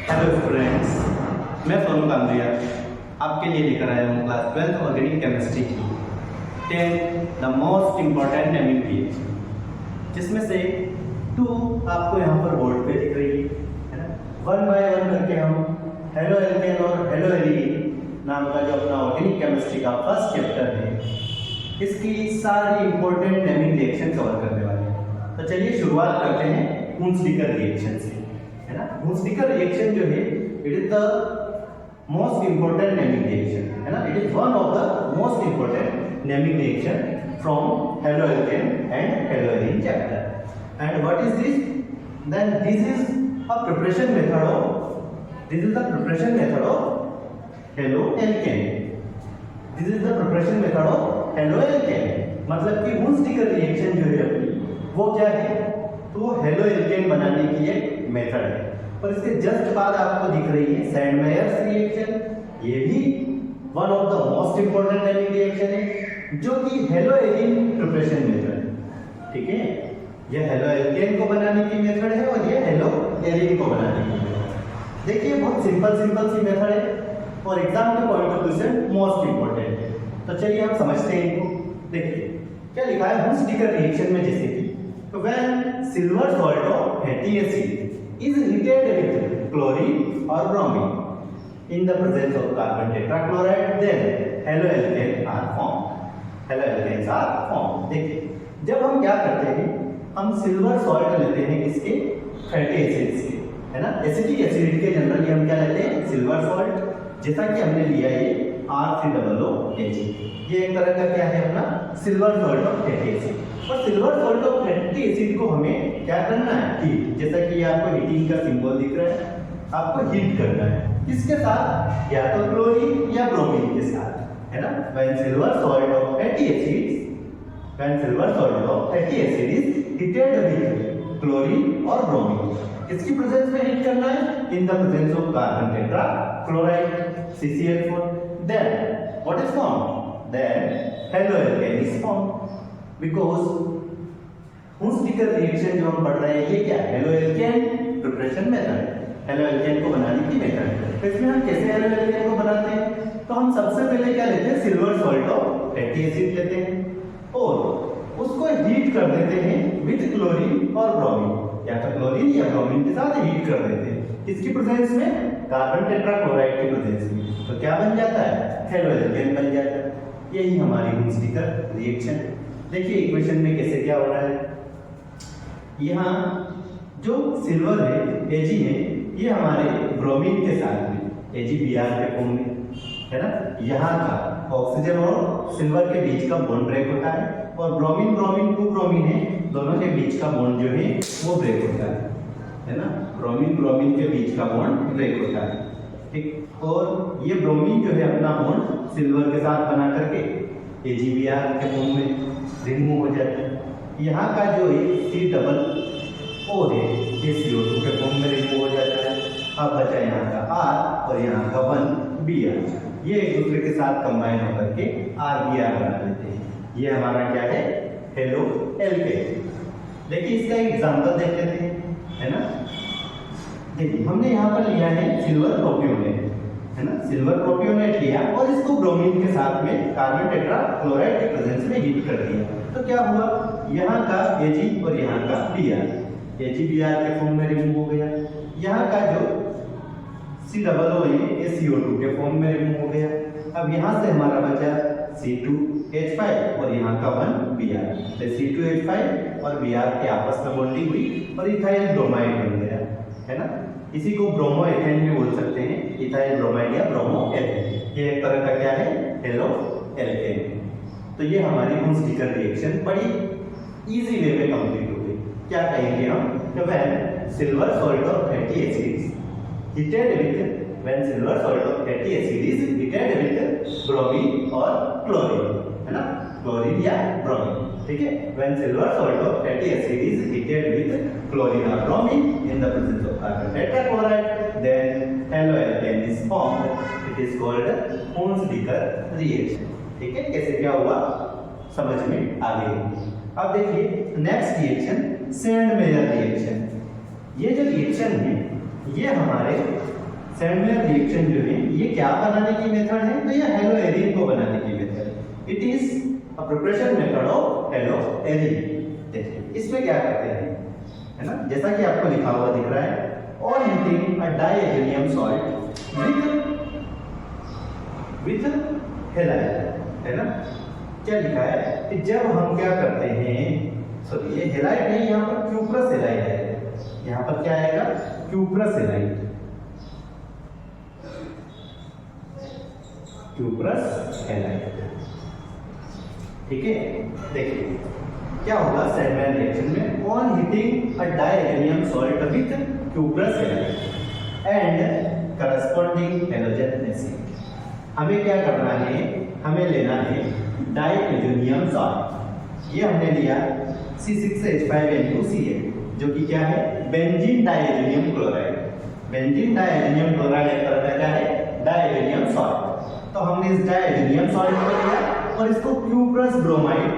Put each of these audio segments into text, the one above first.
Hello students, मैं सोनू कामरिया आपके लिए लेकर आया हूँ क्लास 12 ऑर्गेनिक केमिस्ट्री की 10 the most important naming page, जिसमें से 2 आपको यहाँ पर बोर्ड पे दिख रही है ना। 1 बाय 1 करके हम हेलो एल्केन और हेलो एल्कीन नाम का जो अपना ऑर्गेनिक केमिस्ट्री का फर्स्ट चैप्टर है, इसकी सारी इंपॉर्टेंट नेमिंग रिएक्शन कवर करने वाले हैं। तो चलिए शुरुआत करते हैं हुंसडीकर रिएक्शन से, है ना। हुंसडीकर रिएक्शन जो है, it is the most important naming reaction, है ना। It is one of the most important naming reaction from haloalkane and haloarene chapter. And what is this? Then this is a preparation method of haloalkane. This is the preparation method of haloalkane. मतलब कि हुंसडीकर reaction जो है अपनी, वो क्या है? तो halo alkane बनाने की एक मेथड है। और इसके जस्ट बाद आपको दिख रही है सैंडमेयर्स रिएक्शन। ये भी one of the most important naming reaction है, जो कि हेलो एलीन प्रिपरेशन मेथड है। ठीक है, ये हेलो एल्केन को बनाने की मेथड है और ये हेलो एलीन को बनाने की मेथड है। देखिए, बहुत सिंपल सी मेथड है और एग्जाम के पॉइंट ऑफ व्यू से मोस्ट इंपॉर्टेंट है। तो चलिए हम समझते हैं इनको। देखिए क्या लिखा है हुंसडीकर रिएक्शन में, जैसे कि when silver salt of fatty acid is heated with chlorine or bromine in the presence of carbon tetrachloride, then haloalkanes are formed। देखिए, जब हम क्या करते हैं, हम सिल्वर सॉल्ट लेते हैं किसके? फैटी एसिड्स के, है ना। एसिटिक एसिड के जनरली हम क्या लेते हैं? Silver salt. जैसा कि हमने लिया ये R3OOH, ये एक तरह का क्या है अपना silver salt of fatty acid. और silver salt of fatty acid को हमें क्या करना है? हीट। जैसा कि आपको हीटिंग का सिंबल दिख रहा है, आपको हीट करना है। किसके साथ? या तो क्लोरीन या ब्रोमीन के साथ, है ना। When silver salt of fatty acid is heated with chlorine और ब्रोमीन, किसकी प्रेजेंस में हीट करना है? In the presence of carbon tetrachloride CCl4, then what is formed? Then haloalkane is formed। Because Hunsdiecker reaction जो हम पढ़ रहे हैं, ये क्या है? Haloalkane preparation method, haloalkane को बनाने की मेथड। तो इसमें हम कैसे हेलो एल्केन को बनाते हैं? तो हम सबसे पहले क्या लेते हैं? Silver salt of fatty acid लेते हैं और उसको हीट कर देते हैं विद क्लोरीन और ब्रोमीन, या तो क्लोरीन या ब्रोमीन के साथ हीट कर देते हैं। किसकी प्रेजेंस में? कार्बन टेट्राक्लोराइड की प्रेजेंस में। तो क्या बन जाता है? हेलो एल्केन बन जाता है। यही हमारी हुंसडीकर रिएक्शन। देखिए इक्वेशन में कैसे क्या हो रहा है। यहाँ जो सिल्वर है, Ag है, ये हमारे ब्रोमीन के साथ में AgBr के फॉर्म में, है ना। यहाँ का ऑक्सीजन और सिल्वर के बीच का बॉन्ड ब्रेक होता है और ब्रोमीन 2 है, दोनों के बीच का बॉन्ड जो है वो ब्रेक होता है ना। ब्रोमीन के बीच का बॉन्ड ब्रेक होता है, ठीक। और ये ब्रोमीन जो है अपना बॉन्ड सिल्वर के साथ बना करके AgBr के फॉर्म में रिमूव हो जाता है। यहाँ का जो है C+O है, ये CO2 के फॉर्म में रिमूव हो जाता है। अब बचा यहाँ का R और यहाँ का 1Br, ये एक दूसरे के साथ कंबाइन होकर के RBr बना लेते हैं। ये हमारा क्या है? Halo alkane. देखिए इसका एक एग्जांपल देख लेते हैं, है ना। देखिए हमने यहाँ पर लिया है सिल्वर प्रोपियोनेट, है ना। सिल्वर प्रोपियोनेट लिया और इसको ब्रोमीन के साथ में कार्बन टेट्राक्लोराइड के प्रेजेंस में हीट कर दिया। तो क्या हुआ? यहाँ का Ag और यहाँ का Br, AgBr के फॉर्म में रिमूव हो गया। यहाँ का जो C+O है, ये CO2 के फॉर्म में रिमूव हो गया। अब यहाँ से हमारा बचा C2H5 और यहाँ का 1Br। तो C2H5 और Br के आपस में बॉन्डिंग हुई और इथाइल ब्रोमाइड बन गया, है ना। इसी को ब्रोमो एथेन भी बोल सकते हैं, इथाइल ब्रोमाइड या ब्रोमो एथेन। ये एक तरह का क्या है? Halo alkane. तो ये हमारी हुंसडीकर रिएक्शन बड़ी इजी वे में कंप्लीट हो गई। क्या कहेंगे हम? When silver salt of fatty acid heated with bromine और क्लोरीन, है ना। क्लोरीन या ब्रोमीन, ठीक है। when silver salt of fatty acid is heated with chlorine or bromine in the presence of carbon tetrachloride, then haloalkane is formed। it is called Hunsdiecker reaction. ठीक है, कैसे क्या हुआ समझ में आ गई। अब देखिए नेक्स्ट रिएक्शन सैंडमेयर रिएक्शन। ये जो रिएक्शन है ये हमारे सैंडलर रिएक्शन जो है ये क्या बनाने की मेथड है, तो ये हेलो एरिन को बनाने की मेथड है। It is a preparation method of hello Erin. देखिए इसमें क्या करते हैं, है ना, जैसा कि आपको लिखा हुआ दिख रहा है, on heating a डाइएथेनियम salt with halide, है ना, क्या लिखा है कि जब हम क्या करते हैं, सॉरी ये हेलाइट नहीं, यहाँ पर क्यूप्रस हेलाइट है, यहाँ पर क्या आएगा, क्यूप्रस हेलाइट, क्यूप्रस हेलाइट, ठीक है। देखिए क्या होगा सैंडमैन रिएक्शन में, on heating a डाइएथेनियम salt with cuprous halide and corresponding halogen acid. हमें क्या करना है, हमें लेना है डाइएथेनियम सॉल्ट, ये हमने लिया C6H5N2Cl, जो कि क्या है, बेंजीन डाइएथेनियम क्लोराइड। बेंजीन डाइएथेनियम क्लोराइड एक तरह का क्या है, डाइएथेनियम सॉल्ट। तो हमने इस डाइएथेनियम सॉल्ट को लिया और इसको क्यूप्रस ब्रोमाइड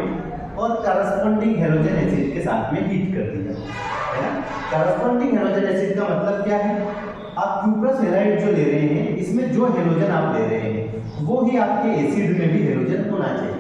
और करस्पॉन्डिंग हैलोजन एसिड के साथ में हीट कर दिया, है ना। करस्पॉन्डिंग हैलोजन एसिड का मतलब क्या है, आप क्यूप्रस हेलाइड जो ले रहे हैं, इसमें जो हैलोजन आप ले रहे हैं वो ही आपके एसिड में भी हैलोजन होना चाहिए।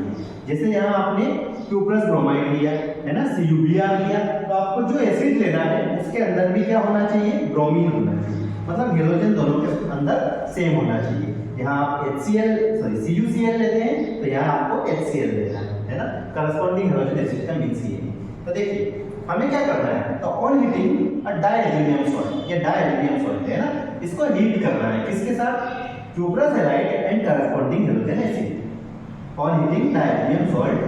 जैसे यहाँ आपने क्यूप्रस ब्रोमाइड लिया, है ना, CuBr लिया, तो आपको जो एसिड लेना है उसके अंदर भी क्या होना चाहिए, ब्रोमीन होना चाहिए, मतलब हैलोजन दोनों के अंदर सेम होना चाहिए। यहाँ आप CuCl लेते हैं तो यहाँ आपको HCl लेना है ना, करस्पॉन्डिंग हैलोजन एसिड का मीन्स ये है। तो देखिए हमें क्या करना है, तो ऑन हीटिंग अ डाइएथेनियम सॉल्ट, ये डाइएथेनियम सॉल्ट है ना, इसको हीट करना है किसके साथ, cuprous halide and corresponding halogen acid. On heating diazonium salt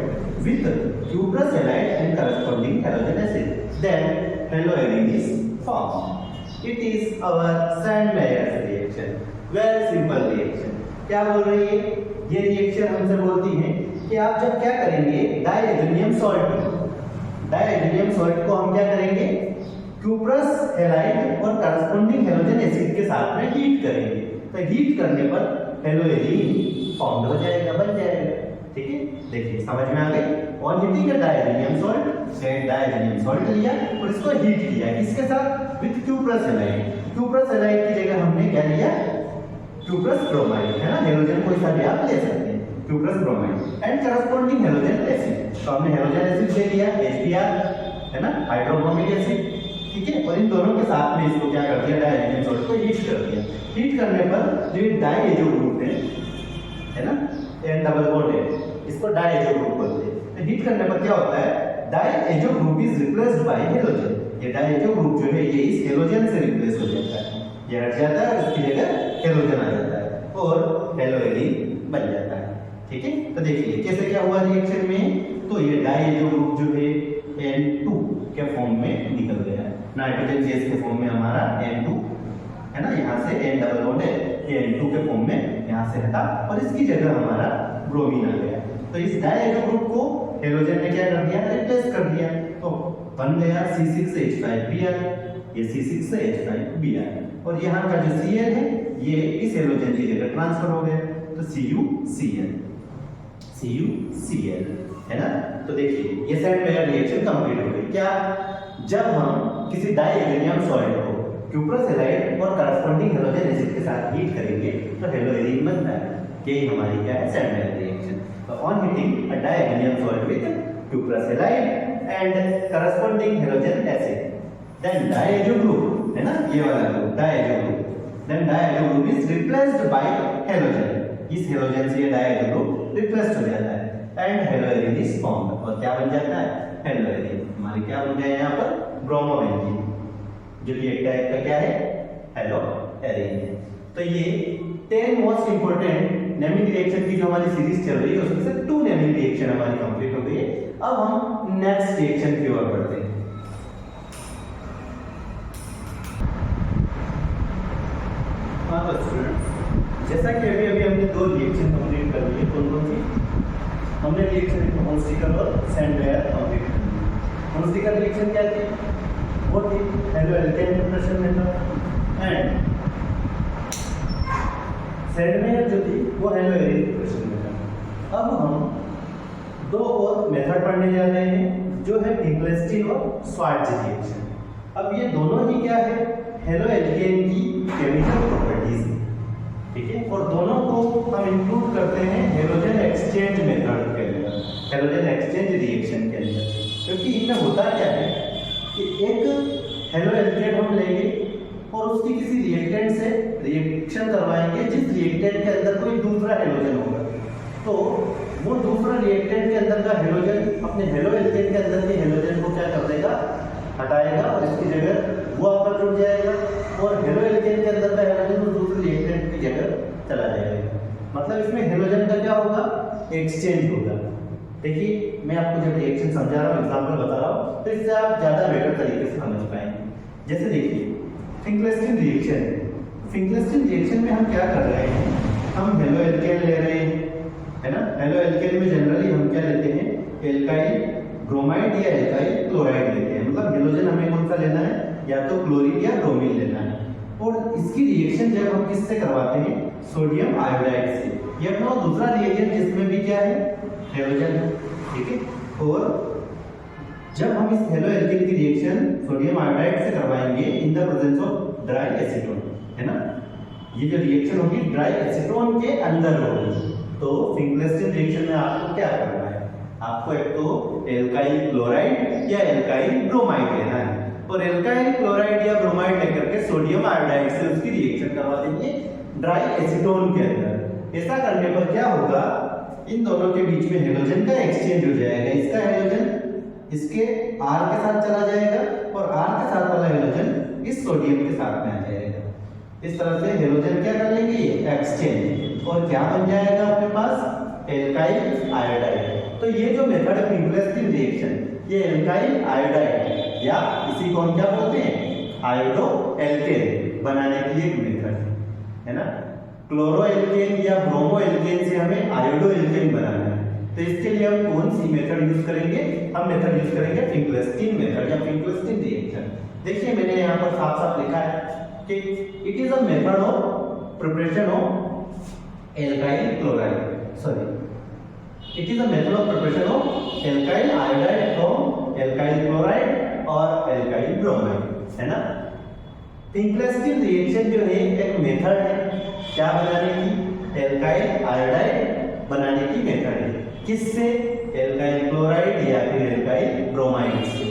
with cuprous halide and corresponding halogen acid, then haloarene is formed. It is our Sandmeyer's reaction, very simple reaction. क्या बोल रही है ये रिएक्शन, हमसे बोलती है कि आप जब क्या करेंगे, डाइएथेनियम सॉल्ट को हम क्या करेंगे, क्यूप्रस हेलाइट और करस्पॉन्डिंग हैलोजन एसिड के साथ में हीट करेंगे। तो हीट करने पर हेलोएरिन फॉर्म हो जाएगा, बन जाएगा, ठीक है। देखिए समझ में आ गई, ऑन हीटिंग डाइएथेनियम सॉल्ट लिया और इसको हीट किया किसके साथ, with cuprous halide. Cuprous halide की जगह हमने क्या लिया, क्यूप्रस ब्रोमाइड, है ना, हैलोजन कोई सा भी आप ले सकते हैं, cuprous bromide and corresponding halogen acid. तो हमने हैलोजन एसिड ले लिया HBr, है ना, हाइड्रोब्रोमिक एसिड, ठीक है, और इन दोनों के साथ में इसको क्या कर दिया, डाइएथेनियम सॉल्ट को हीट कर दिया। हीट करने पर जो ये डाइएजो ग्रुप है ना, N डबल बॉन्ड है, इसको डाइएजो ग्रुप बोलते हैं। तो हीट करने पर क्या होता है, diazo group is replaced by halogen. ये डाइएजो ग्रुप जो है ये इस हैलोजन से रिप्लेस हो जाता है, ये हट जाता है, उसकी जगह हैलोजन आ जाता है और हेलोएरिन बन जाता है, ठीक है। तो देखिए कैसे क्या हुआ रिएक्शन में, तो ये डाइएजो ग्रुप जो है N2 के फॉर्म में निकल गया है, नाइट्रोजन गैस के फॉर्म में हमारा N2, है ना, यहाँ से N डबल बॉन्ड है, ये N2 के फॉर्म में यहाँ से हटा और इसकी जगह हमारा ब्रोमीन आ गया। तो इस डाइएजो ग्रुप को हैलोजन ने क्या कर दिया, रिप्लेस कर दिया, तो बन गया C6H5Br, ये C6H5Br, और यहाँ का जो Cl है ये इस हैलोजन की जगह ट्रांसफर हो गया, तो CuCl, है ना। तो देखिए ये सैंडमेयर रिएक्शन कंप्लीट हो गई। क्या, जब हम किसी डाइएथेनियम सॉल्ट को क्यूप्रस हेलाइट और करस्पॉन्डिंग हैलोजन एसिड के साथ हीट करेंगे तो हेलोएरिन बनता है, यही हमारी क्या है, सैंडमेयर रिएक्शन। तो on heating a डाइएथेनियम salt with cuprous halide and corresponding halogen acid, then diazo group, है ना, ये वाला group diazo group, then diazo group is replaced by halogen, इस हैलोजन से ये डाइएजो ग्रुप रिप्लेस हो जाता है एंड हेलोएरिन इज फॉर्म्ड, और क्या बन जाता है, हेलोएरिन। हमारी क्या बन गया यहाँ पर, ब्रोमोबेंजीन, जो कि एक टाइप का क्या है, हेलोएरिन है। तो ये 10 मोस्ट इंपोर्टेंट नेमिंग रिएक्शन की जो हमारी सीरीज चल रही है उसमें से 2 नेमिंग रिएक्शन हमारी कंप्लीट हो गई है। अब हम नेक्स्ट रिएक्शन की ओर बढ़ते हैं। हाँ तो स्टूडेंट्स, जैसा कि अभी हमने 2 रिएक्शन कंप्लीट कर लिए, कौन सी, हमने रिएक्शन होमस्टिकर और सैंडमेयर कंप्लीट कर ली। होमस्टिकर रिएक्शन क्या थी, वो थी haloalkane preparation method, and Sandmeyer जो थी वो हेलोएरिन प्रिपरेशन मेथड। अब हम 2 और मेथड पढ़ने जा रहे हैं जो है फिंकलेस्टीन और स्वार्ट्ज रिएक्शन। अब ये दोनों ही क्या है, हेलो एल्केन की केमिकल प्रॉपर्टीज है, ठीक है। और दोनों को हम इंक्लूड करते हैं हेलोजन एक्सचेंज मेथड के अंदर, हेलोजन एक्सचेंज रिएक्शन के अंदर। क्योंकि इनमें होता क्या है कि एक हेलो एल्केन हम लेंगे और उसकी किसी रिएक्टेंट से रिएक्शन करवाएंगे जिस रिएक्टेंट के अंदर कोई दूसरा हेलोजन होगा, तो वो दूसरा रिएक्टेंट के अंदर का हेलोजन अपने हेलो एल्केन के अंदर के हेलोजन को क्या कर देगा, हटाएगा और इसकी जगह वो आकर जुड़ जाएगा और हेलो एल्केन के अंदर का हेलोजन उस दूसरे रिएक्टेंट की जगह चला जाएगा। मतलब इसमें हेलोजन का क्या होगा, एक्सचेंज होगा। देखिए मैं आपको जब रिएक्शन समझा रहा हूँ, एग्जांपल बता रहा हूँ, तो इससे आप ज्यादा बेटर तरीके से समझ पाएंगे। जैसे देखिए फिंकलेस्टीन रिएक्शन, फिंकलेस्टीन रिएक्शन में हम क्या कर रहे हैं, हम हेलो एल्केन ले रहे हैं, है ना। हेलो एल्केन में जनरली हम क्या लेते हैं, एल्काइल ब्रोमाइड या एल्काइल क्लोराइड लेते हैं। मतलब हेलोजन हमें कौन सा लेना है, या तो क्लोरीन या ब्रोमीन लेना है। और इसकी रिएक्शन जब हम किससे करवाते हैं, सोडियम आयोडाइड से। ये अपना दूसरा रिएक्शन जिसमें भी क्या है, हेलोजन है, ठीक है। और जब हम इस हेलो एल्केन की रिएक्शन सोडियम आयोडाइड से करवाएंगे इन the presence of dry acetone, है ना, ये जो रिएक्शन होगी ड्राई एसीटोन के अंदर होगी। तो फिंकलेस्टीन रिएक्शन में आपको क्या करना है, आपको एक तो एल्काइल क्लोराइड या एल्काइल ब्रोमाइड लेना है और एल्काइल क्लोराइड या ब्रोमाइड लेकर के सोडियम आयोडाइड से उसकी रिएक्शन करवा देंगे ड्राई एसीटोन के अंदर। ऐसा करने पर क्या होगा, इन दोनों के बीच में हेलोजन का एक्सचेंज हो जाएगा। इसका हेलोजन इसके R के साथ चला जाएगा और R के साथ वाला हेलोजन इस सोडियम के साथ में आ जाएगा। इस तरह से हेलोजन क्या कर लेंगे, ये एक्सचेंज, और क्या बन जाएगा अपने पास, एल्काइल आयोडाइड। तो ये जो मेथड है फिंकलेस्टीन रिएक्शन, ये एल्काइल आयोडाइड या इसी को हम क्या बोलते हैं, आयोडो एल्केन बनाने की एक मेथड है ना। क्लोरो एल्केन या ब्रोमो एल्केन से हमें आयोडो एल्केन बनाना है। तो इसके लिए हम कौन सी मेथड यूज करेंगे, हम मेथड यूज करेंगे फिंकलेस्टीन मेथड या फिंकलेस्टीन रिएक्शन। देखिए मैंने यहाँ पर साफ साफ लिखा है कि it is a method of preparation of alkyl chloride, sorry, it is a method of preparation of alkyl iodide from alkyl chloride और एल्काइल ब्रोमाइड, है ना। फिंकलेस्टीन रिएक्शन जो है एक मेथड है क्या बनाने की, एल्काइल आयोडाइड बनाने की मेथड है। किससे, एल्काइल क्लोराइड या फिर एल्काइल ब्रोमाइड से।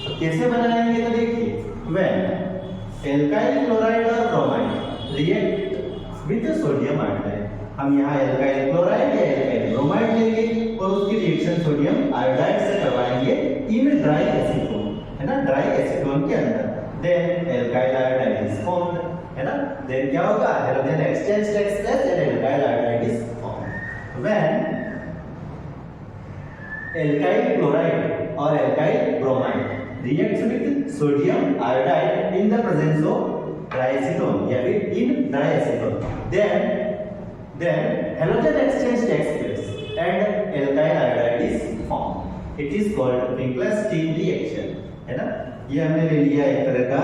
तो कैसे बनाएंगे, तो देखिए व्हेन एल्काइल क्लोराइड और bromide react with sodium iodide, हम यहाँ एल्काइल क्लोराइड या एल्काइल ब्रोमाइड लेंगे और उसकी रिएक्शन सोडियम आयोडाइड से करवाएंगे इन ड्राई एसीटोन, है ना, ड्राई एसीटोन के अंदर। Then alkyl iodide is formed, है ना। देन क्या होगा, halogen exchange takes place and alkyl iodide is formed. When alkyl chloride और alkyl bromide reacts with sodium iodide in the presence of triacetone या फिर in diacetone, then halogen exchange takes place and alkyl iodide is formed. It is called Finkelstein reaction, है ना। ये हमने ले लिया एक तरह का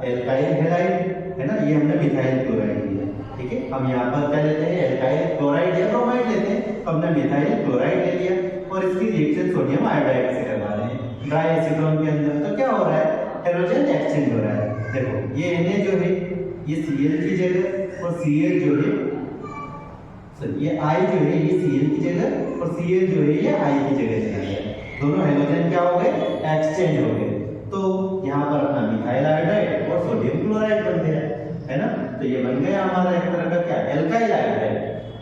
एल्काइल हैलाइड, है ना, ये हमने मिथाइल क्लोराइड लिया, ठीक है। हम यहाँ पर क्या लेते हैं, एल्काइल क्लोराइड या ब्रोमाइड लेते हैं, हमने मिथाइल क्लोराइड ले लिया और इसकी रिएक्शन सोडियम आयोडाइड से करवा रहे हैं ड्राई एसीटोन के अंदर। तो क्या हो रहा है, हेलोजन एक्सचेंज हो रहा है। देखो ये Na जो है ये Cl की जगह और Cl जो है, सॉरी ये I जो है ये Cl की जगह और Cl जो है ये I की जगह चला गया। दोनों हेलोजन क्या हो गए, एक्सचेंज हो गए। तो यहाँ पर अपना मिथाइल आयोडाइड और सोडियम क्लोराइड बन गया, है ना। तो ये बन गया हमारा एक तरह का क्या, एल्काइल आयोडाइड,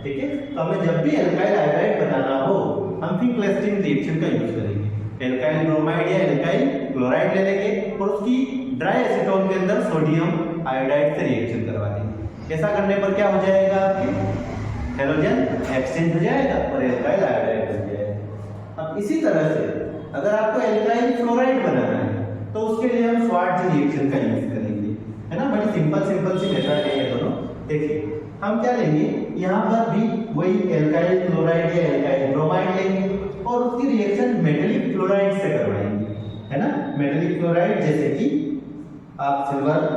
ठीक है। तो हमें जब भी एल्काइल आयोडाइड बनाना हो हम फिंकलेस्टीन रिएक्शन का यूज करेंगे। एल्काइल ब्रोमाइड या एल्काइल क्लोराइड ले लेंगे और उसकी ड्राई एसीटोन के अंदर सोडियम आयोडाइड से रिएक्शन करवा देंगे। ऐसा करने पर क्या हो जाएगा, आपके हेलोजन एक्सचेंज हो जाएगा और एल्काइल आयोडाइड बन जाएगा। अब इसी तरह से अगर आपको एल्काइल क्लोराइड बनाना है तो उसके लिए हम स्वार्ट्ज रिएक्शन का यूज करेंगे, है ना। बड़ी सिंपल सी मेथड है ये दोनों। देखिए हम क्या लेंगे, यहाँ पर भी वही एल्काइल क्लोराइड या एल्काइल ब्रोमाइड लेंगे और उसकी रिएक्शन मेटलिक फ्लोराइड से करवाएंगे, है ना। मेटलिक फ्लोराइड जैसे कि आप सिल्वर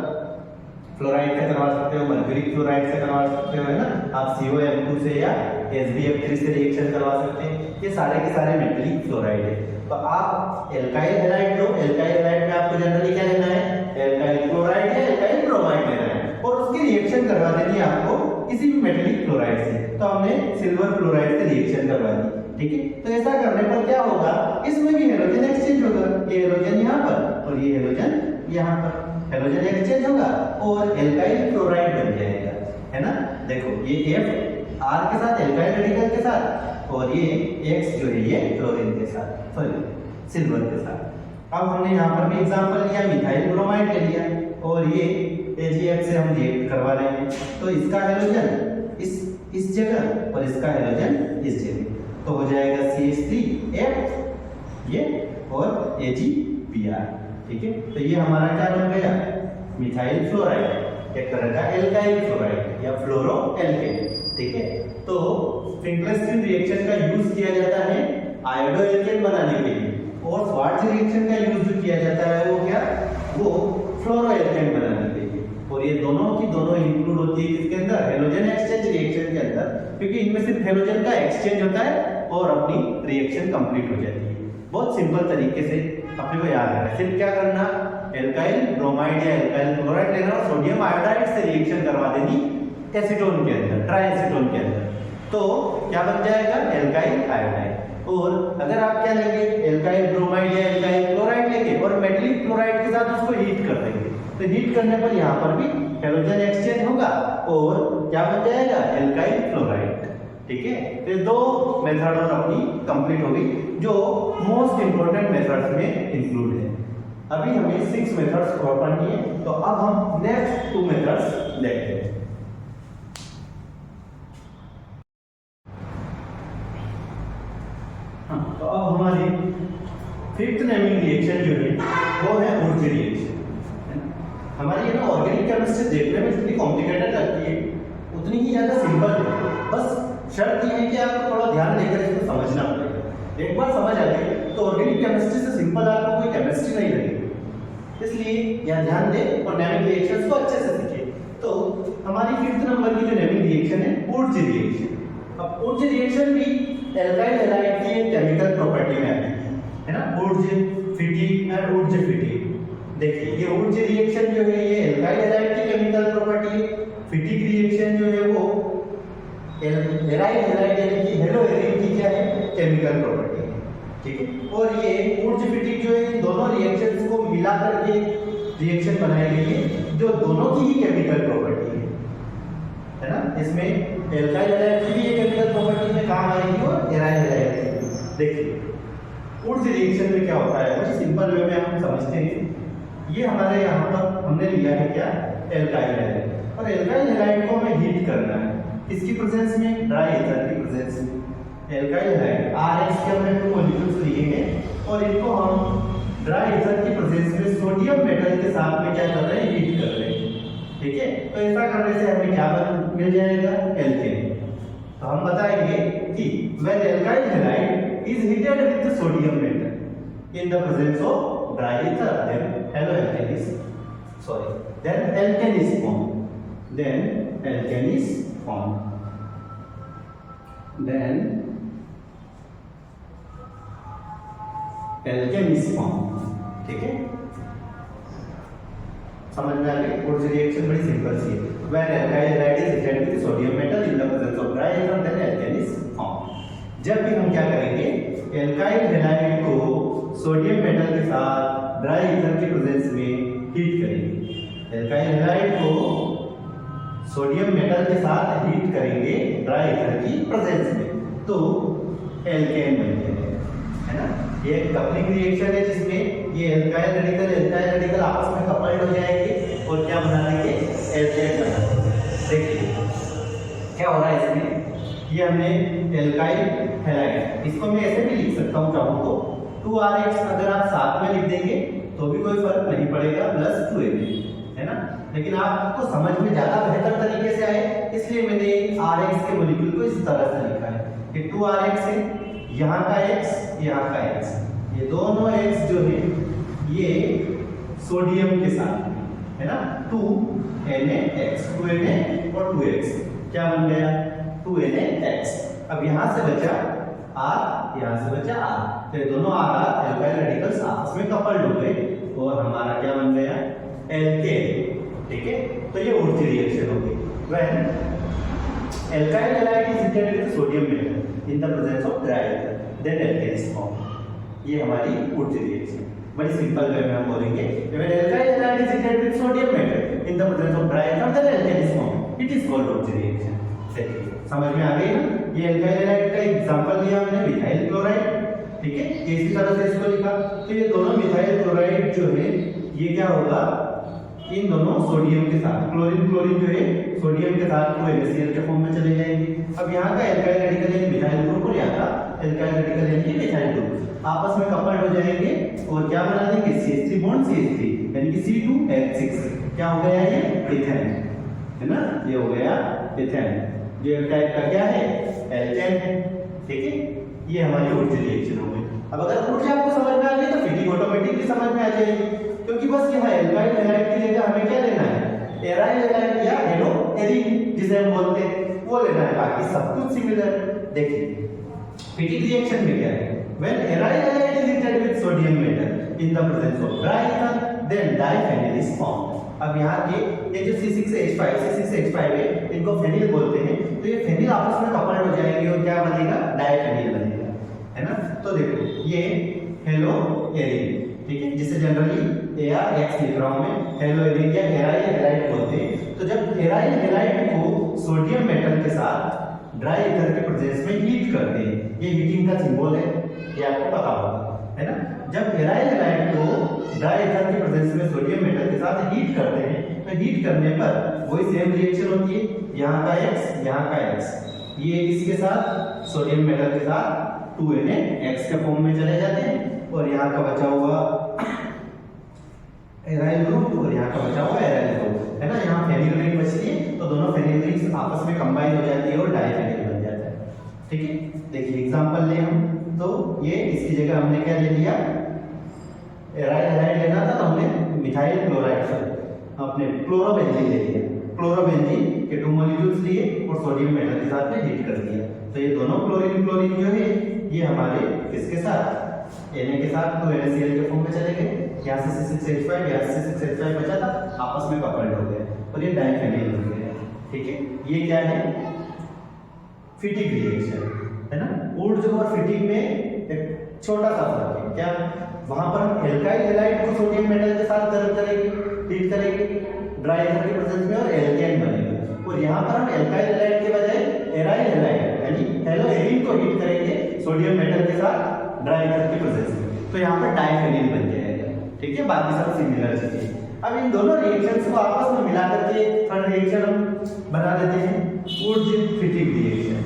फ्लोराइड से करवा सकते हो, मर्क्यूरी फ्लोराइड से करवा सकते हो, है ना। आप COM2 से या SbF3 से रिएक्शन करवा सकते हैं। ये सारे के सारे मेटलिक फ्लोराइड है। तो आप एल्काइल हैलाइड लो, एल्काइल हैलाइड में आपको जनरली क्या लेना है, एल्काइल क्लोराइड या एल्काइल ब्रोमाइड किसी भी मेटेलिक क्लोराइड से, तो हमने सिल्वर क्लोराइड से रिएक्शन करवा दी, ठीक है। तो ऐसा करने पर क्या होगा, इसमें भी हेलोजन एक्सचेंज होगा, ये हेलोजन यहाँ पर और ये हेलोजन यहाँ पर, हेलोजन एक्सचेंज होगा और एल्काइल क्लोराइड बन जाएगा, है ना। देखो ये F R के साथ एल्काइल रेडिकल के साथ और ये X जो है ये क्लोरीन के साथ, सॉरी सिल्वर के साथ। अब हमने यहाँ पर भी एग्जांपल लिया, मिथाइल ब्रोमाइड ले लिया और ये AgF से हम रिएक्ट करवा रहे हैं, तो इसका हेलोजन इस जगह और इसका हेलोजन इस जगह, तो हो जाएगा CH3F ये और AgBr, ठीक है। तो ये हमारा क्या बन गया, मिथाइल फ्लोराइड, एक तरह का एल्काइल फ्लोराइड या फ्लोरो एल्केन, ठीक है। तो फिंकलेस्टीन रिएक्शन का यूज किया जाता है आयोडो एल्केन बनाने के लिए, और श्वार्ट्ज रिएक्शन का यूज जो किया जाता है वो क्या, वो फ्लोरो एल्केन बनाने के लिए, और ये दोनों की दोनों इंक्लूड होती है किसके अंदर, हेलोजन एक्सचेंज रिएक्शन के अंदर, क्योंकि इनमें सिर्फ हेलोजन का एक्सचेंज होता है और अपनी रिएक्शन कंप्लीट हो जाती है। बहुत सिंपल तरीके से अपने को याद रखना, सिर्फ क्या करना, एल्काइल ब्रोमाइड या एल्काइल क्लोराइड लेना और सोडियम आयोडाइड से रिएक्शन करवा देनी एसीटोन के अंदर, ट्राई एसीटोन के अंदर, तो क्या बन जाएगा, एल्काइल आयोडाइड। और अगर आप क्या लेंगे, एल्काइल ब्रोमाइड या एल्काइल क्लोराइड लेंगे और मेटलिक क्लोराइड के साथ उसको हीट कर देंगे, तो हीट करने पर यहाँ पर भी हेलोजन एक्सचेंज होगा और क्या बन जाएगा, एल्काइल क्लोराइड, ठीक है। तो दो मेथड और अपनी कंप्लीट होगी जो मोस्ट इंपोर्टेंट मेथड्स में इंक्लूड है। अभी हमें 6 मेथड्स कवर करनी है, तो अब हम नेक्स्ट 2 मेथड्स देखते हैं। तो अब हमारी 5th नेमिंग रिएक्शन जो है वो है वुड्स रिएक्शन। हमारी ये ना ऑर्गेनिक केमिस्ट्री देखने में जितनी कॉम्प्लिकेटेड लगती है उतनी ही ज्यादा सिंपल है, बस शर्त ये है कि आपको थोड़ा ध्यान देकर इसको समझना पड़ेगा। एक बार समझ आ गई तो ऑर्गेनिक केमिस्ट्री से सिंपल आपको कोई केमिस्ट्री नहीं लगेगी, इसलिए यहाँ ध्यान दें और नेमिंग रिएक्शंस को अच्छे से सीखें। तो हमारी 5th नंबर की जो नेमिंग रिएक्शन है वुड्स रिएक्शन। अब वुड्स रिएक्शन भी एल्काइल हैलाइड की केमिकल प्रॉपर्टी में आती है ना, Wurtz Fittig and Wurtz Fittig. देखिए ये वुड्स रिएक्शन जो है ये एल्काइल हैलाइड की केमिकल प्रॉपर्टी है, फिटिक रिएक्शन जो है वो एराइल हैलाइड यानी कि हेलो एरिन की क्या है, केमिकल प्रॉपर्टी है, ठीक है। और ये वुड्स फिटिक जो है दोनों रिएक्शंस को मिला करके रिएक्शन बनाई गई है जो दोनों की ही केमिकल प्रॉपर्टी है ना। इसमें एल्काइल हैलाइड की भी ये केमिकल प्रॉपर्टी में काम आएगी और एराइल हैलाइड की। देखिए वुड्स रिएक्शन में क्या होता है, बहुत सिंपल वे में हम समझते हैं। ये हमारे यहाँ पर हमने लिया है क्या, एल्काइल हैलाइड, और एल्काइल हैलाइड को हमें हीट करना है, किसकी प्रेजेंस में, ड्राई ईथर की प्रेजेंस में। एल्काइल हैलाइड RH के हमने 2 मॉलिक्यूल्स लिए हैं और इनको हम ड्राई ईथर की प्रेजेंस में सोडियम मेटल के साथ में क्या कर रहे हैं, हीट कर रहे हैं, ठीक है। तो ऐसा करने से हमें क्या मिल जाएगा, एल्केन। तो हम बताएंगे कि when alkyl halide is heated with the sodium metal in the presence of dry ether, then alkane is formed. Then alkane is formed. Then alkane is formed. ठीक है, समझ में आ गई। वुड्स रिएक्शन बड़ी सिंपल सी है। When alkyl halide is heated with sodium metal in the presence of dry ether, then alkane is formed. जब भी हम क्या करेंगे, एल्काइल हैलाइड को सोडियम मेटल के साथ ड्राई ईथर की प्रेजेंस में हीट करेंगे। एल्काइल हैलाइड को सोडियम मेटल के साथ हीट करेंगे ड्राई ईथर की प्रेजेंस में, तो एल्केन बनते हैं, है ना। ये एक कपलिंग रिएक्शन है जिसमें ये एल्काइल रेडिकल आपस में कपल्ड हो जाएंगे और क्या बना देंगे, एल्केन बना देंगे। देखिए क्या हो रहा है इसमें, ये हमने एल्काइल हैलाइड, इसको मैं ऐसे भी लिख सकता हूँ चाहूँ तो 2RH, अगर आप साथ में लिख देंगे तो भी कोई फर्क नहीं पड़ेगा, प्लस 2Na, है ना। लेकिन आपको समझ में ज्यादा बेहतर तरीके से आए इसलिए मैंने RH के मॉलिक्यूल को इस तरह से लिखा है कि 2RH है, यहाँ का X, यहाँ का X, ये दोनों X जो है ये सोडियम के साथ है ना, 2NaX, 2Na और 2X क्या बन गया, 2NaX। अब यहाँ से बचा R, यहाँ से बचा R, तो ये दोनों R एल्काइल रेडिकल्स आपस में कपल्ड हो गए और हमारा क्या बन गया, एल्केन। ठीक है, तो ये वुड्स रिएक्शन हो गई। When alkyl halide is heated with sodium metal in the presence of dry ether, then alkane is formed. ये हमारी ऊर्जा रिएक्शन बड़ी सिंपल वे में हम बोलेंगे when alkyl halide is heated with sodium metal in the presence of dry ether, then alkane is formed. It is called ऊर्जा reaction. चलिए समझ में आ गई ना? ये alkyl halide का एग्जांपल लिया हमने मिथाइल क्लोराइड, ठीक है, इसी तरह से इसको लिखा. तो ये दोनों मिथाइल क्लोराइड जो है ये क्या होगा, इन दोनों सोडियम के साथ क्लोरीन क्लोरीन जो है सोडियम के साथ NaCl के फॉर्म में चले जाएंगे. अब यहाँ का एल्काइल रेडिकल यानी मिथाइल ग्रुप और यहाँ का एल्काइल रेडिकल यानी मिथाइल ग्रुप आपस में कपल्ड हो जाएंगे और क्या बना देंगे CH3 बॉन्ड CH3 यानी कि C2H6. क्या हो गया ये इथेन, है ना, ये हो गया इथेन. ये टाइप का क्या है एल्केन, ठीक है. ये हमारी ऊर्जा रिएक्शन हो गई. अब अगर ऊर्जा आपको समझ में आ गई तो फिटिंग ऑटोमेटिकली समझ में आ जाएगी, क्योंकि बस यहाँ एल्काइल हैलाइड की जगह हमें क्या लेना है, एराइल हैलाइड या हेलो एरिन जिसे हम बोलते हैं वो लेना है, बाकी सब कुछ सिमिलर. देखिए फिटिंग रिएक्शन में क्या है, when aryl halide is heated with sodium metal in the presence of dry ether, then diphenyl is formed. अब यहाँ के ये जो C6H5 है इनको फेनिल बोलते हैं, तो ये फेनिल आपस में कपल्ड हो जाएंगे और क्या बनेगा, डाइफेनिल बनेगा, है ना. तो देखो ये हेलो एरिन, ठीक है, जिसे जनरली ArX लिख रहा हूं मैं, हेलो एरिन या एराइल हैलाइड बोलते हैं. तो जब एराइल हैलाइड को सोडियम मेटल के साथ ड्राई ईथर के प्रेजेंस में हीट करते हैं, ये हीटिंग का सिंबल है, ये आपको पता होगा, है ना. जब एराइल हैलाइड को ड्राई ईथर के प्रेजेंस में सोडियम मेटल के साथ हीट करते हैं, तो हीट करने पर वही सेम रिएक्शन होती है, यहाँ का X यहाँ का X, ये इसके साथ सोडियम मेटल के साथ 2NaX के फॉर्म में चले जाते हैं और यहाँ का बचा हुआ एराइल ग्रुप और यहाँ का बचा हुआ एराइल ग्रुप, है ना. यहाँ फेनिल रिंग बचती है तो दोनों फेनिल रिंग्स आपस में कंबाइन हो जाती है और डाइफेनिल बन जाता है, ठीक है. देखिए एग्जांपल ले हम, तो ये इसकी जगह हमने क्या ले लिया, एराइल हैलाइड लेना था तो हमने मिथाइल क्लोराइड से अपने क्लोरोबेंजीन ले लिया. क्लोरोबेंजीन के 2 मॉलिक्यूल्स लिए और सोडियम मेटल के साथ में हीट कर दिया. तो ये दोनों क्लोरीन क्लोरीन जो है ये हमारे किसके साथ, Na के साथ तो NaCl के फॉर्म में चले गए. यहाँ से C6H5 यहाँ से C6H5 बचा था, आपस में कपल्ड हो गए और ये डाइफेनिल बन गया, ठीक है. ये क्या है, फिटिंग रिएक्शन, है ना. ऊर्जा और फिटिंग में एक छोटा सा फर्क है. क्या, वहां पर हम एल्काइल हैलाइड को सोडियम मेटल के साथ गर्म करेंगे, हीट करेंगे ड्राई ईथर के प्रेजेंस में और एल्केन बनेगा. और यहाँ पर हम एल्काइल हैलाइड के बजाय एराइल हैलाइड यानी हेलो एरिन को हीट करेंगे सोडियम मेटल के साथ ड्राई ईथर के प्रेजेंस में, तो यहाँ पर डाइफेनिल बन जाएगा, ठीक है. बाकी सब सिमिलर चीजें. अब इन दोनों रिएक्शंस को आपस में मिला करके थर्ड रिएक्शन हम बना देते हैं ऊर्जित फिटिंग रिएक्शन,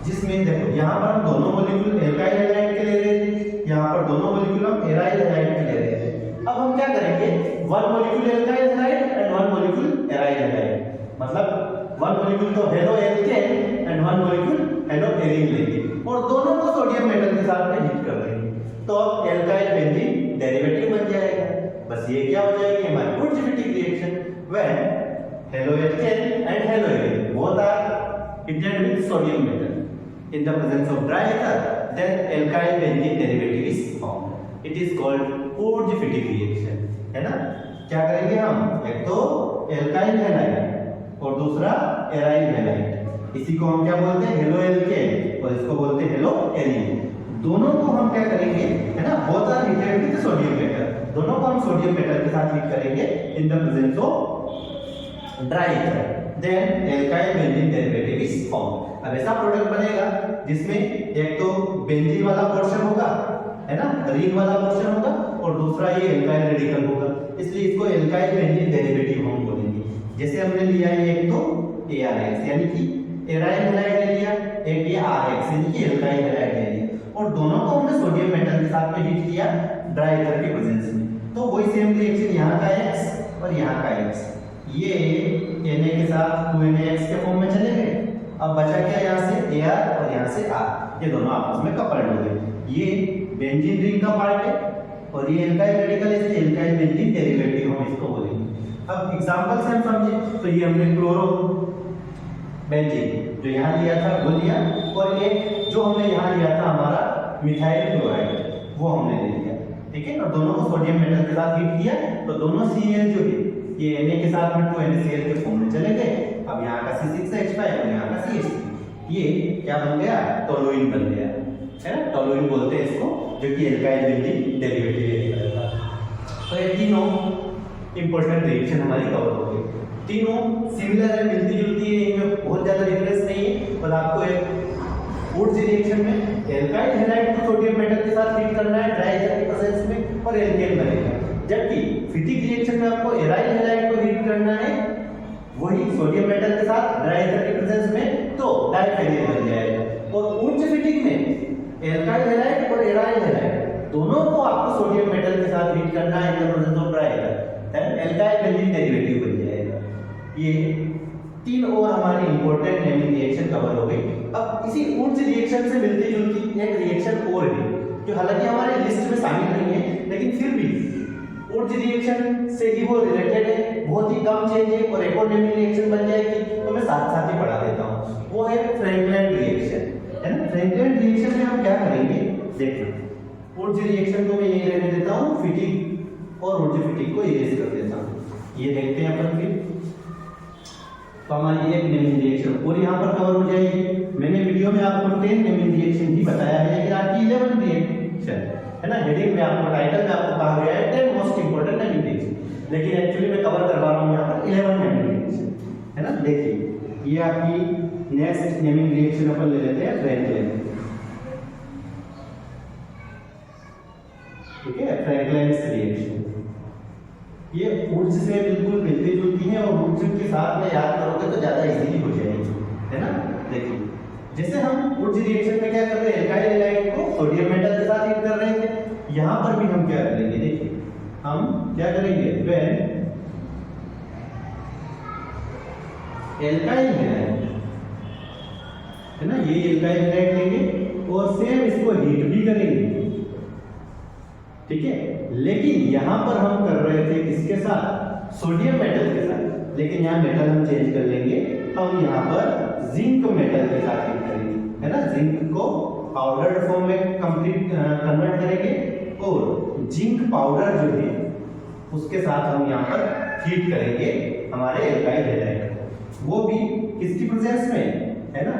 जिसमें देखो यहाँ पर हम दोनों मॉलिक्यूल एल्काइल हैलाइड के ले रहे थे, यहाँ पर दोनों मॉलिक्यूल हम एराइल हैलाइड के ले रहे थे. अब हम क्या करेंगे, 1 molecule alkyl halide and 1 molecule aryl halide, मतलब 1 मॉलिक्यूल तो halo alkane and 1 molecule hello Erin लेंगे और दोनों को सोडियम मेटल के साथ में हीट कर देंगे. तो अब एल्काइल बेंजीन डेरिवेटिव बन जाएगा. बस ये क्या हो जाएगी हमारी ऊर्जा Fittig reaction, when haloalkane and haloarene both are heated with sodium metal in the presence of dry ether, then alkyl benzene derivative is formed. It is called ऊर्जा फिटिंग रिएक्शन, है ना. क्या करेंगे हम, एक तो alkyl halide और दूसरा एराइल हैलाइड, इसी को हम क्या बोलते हैं, हेलो एल्केन, और इसको बोलते हैं हेलो एरिन. दोनों को हम क्या करेंगे, है ना, both are heated with sodium metal, दोनों को हम सोडियम मेटल के साथ हीट करेंगे in the presence of dry ether, then alkyl benzene derivative is formed. अब ऐसा प्रोडक्ट बनेगा जिसमें एक तो बेंजीन वाला पोर्शन होगा, है ना, रिंग वाला पोर्शन होगा और दूसरा ये एल्काइल रेडिकल होगा, इसलिए इसको एल्काइल बेंजीन डेरिवेटिव हम बोलेंगे. जैसे हमने लिया है एक तो ArX यानी कि एराइल हैलाइड ले लिया, एक ये RX यानी कि एल्काइल हैलाइड ले लिया और दोनों को हमने सोडियम मेटल के साथ में हीट किया ड्राई ईथर के प्रेजेंस में. तो वही सेम रिएक्शन यहाँ का X और यहाँ का X, ये Na के साथ 2NaX के फॉर्म में चले गए. अब बचा क्या, यहाँ से Ar और यहाँ से R, ये दोनों आपस में कपल्ड हो गए. ये बेंजीन रिंग का पार्ट है और ये एल्काइल रेडिकल है, इसलिए एल्काइल बेंजीन डेरिवेटिव हम इसको बोलेंगे. अब एग्जांपल से हम समझे तो ये हमने क्लोरो बेंजीन जो यहाँ लिया था वो लिया और एक जो हमने यहाँ लिया था हमारा मिथाइल क्लोराइड वो हमने ले लिया, ठीक है. और दोनों को सोडियम मेटल के साथ हीट किया तो दोनों Cl जो है ये Na के साथ में 2NaCl के फॉर्म में चले गए अब यहाँ का C6H5 और यहाँ का CH3, ये क्या बन गया, टोलुइन बन गया है ना, टोलुइन बोलते हैं इसको, जो कि एल्काइल बेंजीन डेरिवेटिव है। तो ये तीनों इंपॉर्टेंट रिएक्शन हमारी कवर हो गई, तीनों सिमिलर है, मिलती जुलती है, इनमें बहुत ज्यादा डिफरेंस नहीं है। और आपको एक वुड्स रिएक्शन में एल्काइल हैलाइड को सोडियम मेटल के साथ हीट करना है ड्राई एथर के प्रेजेंस में और एल्केन बनेगा, जबकि फिटिक रिएक्शन में आपको एराइल हैलाइड को हीट करना है वही सोडियम मेटल के साथ ड्राई एथर के प्रेजेंस में, तो डाइफेनिल बन जाएगा। और उच्च फिटिक में एल्काइल हैलाइड और एराइल हैलाइड दोनों को आपको सोडियम मेटल के साथ हीट करना है in the presence of dry ether, then alkyl benzene derivative बन जाएगा। ये तीन और हमारी इंपॉर्टेंट नेमिंग रिएक्शन कवर हो गई। अब इसी उच्च रिएक्शन से मिलती जुलती एक रिएक्शन और है, जो हालांकि हमारे लिस्ट में शामिल नहीं है, लेकिन फिर भी उच्च रिएक्शन से ही वो रिलेटेड है, बहुत ही कम चेंज है और एक और नेमिंग रिएक्शन बन जाएगी, तो मैं साथ साथ ही पढ़ा देता हूँ। वो है फ्रैंकलैंड रिएक्शन, है ना। फ्रैंकलैंड रिएक्शन में हम क्या करेंगे, देखिए उच्च रिएक्शन को मैं यही रहने देता हूँ, फिटिक और उच्च फिटिक को इरेज कर देता हूँ। ये देखते हैं अपन फिर, तो हमारी एक नेमिंग रिएक्शन और यहाँ पर कवर हो जाएगी। मैंने वीडियो में आपको 10 नेमिंग रिएक्शन ही बताया है, लेकिन आपकी 11 रिएक्शन है ना, हेडिंग में आपको, टाइटल में आपको कहा गया है 10 मोस्ट इंपोर्टेंट नेमिंग रिएक्शन, लेकिन एक्चुअली मैं कवर करवा रहा हूँ यहाँ पर 11 नेमिंग रिएक्शन, है ना। देखिए ये आपकी नेक्स्ट नेमिंग रिएक्शन अपन ले लेते हैं फ्रैंकलैंड, ठीक है। फ्रैंकलैंड रिएक्शन ये वुड्स से बिल्कुल मिलती जुलती है और वुड्स के साथ में याद करोगे तो ज्यादा इजीली हो जाएगी, है ना। देखिए जैसे हम वुड्स रिएक्शन में क्या कर रहे हैं, एल्काइल हैलाइड को सोडियम मेटल के साथ हीट कर रहे थे, यहाँ पर भी हम क्या करेंगे, देखिए हम क्या करेंगे, व्हेन एल्काइल हैलाइड, है ना, ये एल्काइल हैलाइड लेंगे और सेम इसको हीट भी करेंगे, ठीक है। लेकिन यहां पर हम कर रहे थे किसके साथ, सोडियम मेटल के साथ, लेकिन यहां मेटल हम चेंज कर लेंगे, हम यहां पर जिंक मेटल के साथ हीट करेंगे, है ना। जिंक को पाउडर फॉर्म में कंप्लीट कन्वर्ट करेंगे और जिंक पाउडर जो है उसके साथ हम यहां पर हीट करेंगे हमारे एल्काइल हैलाइड, वो भी किसकी प्रेजेंस में, है ना,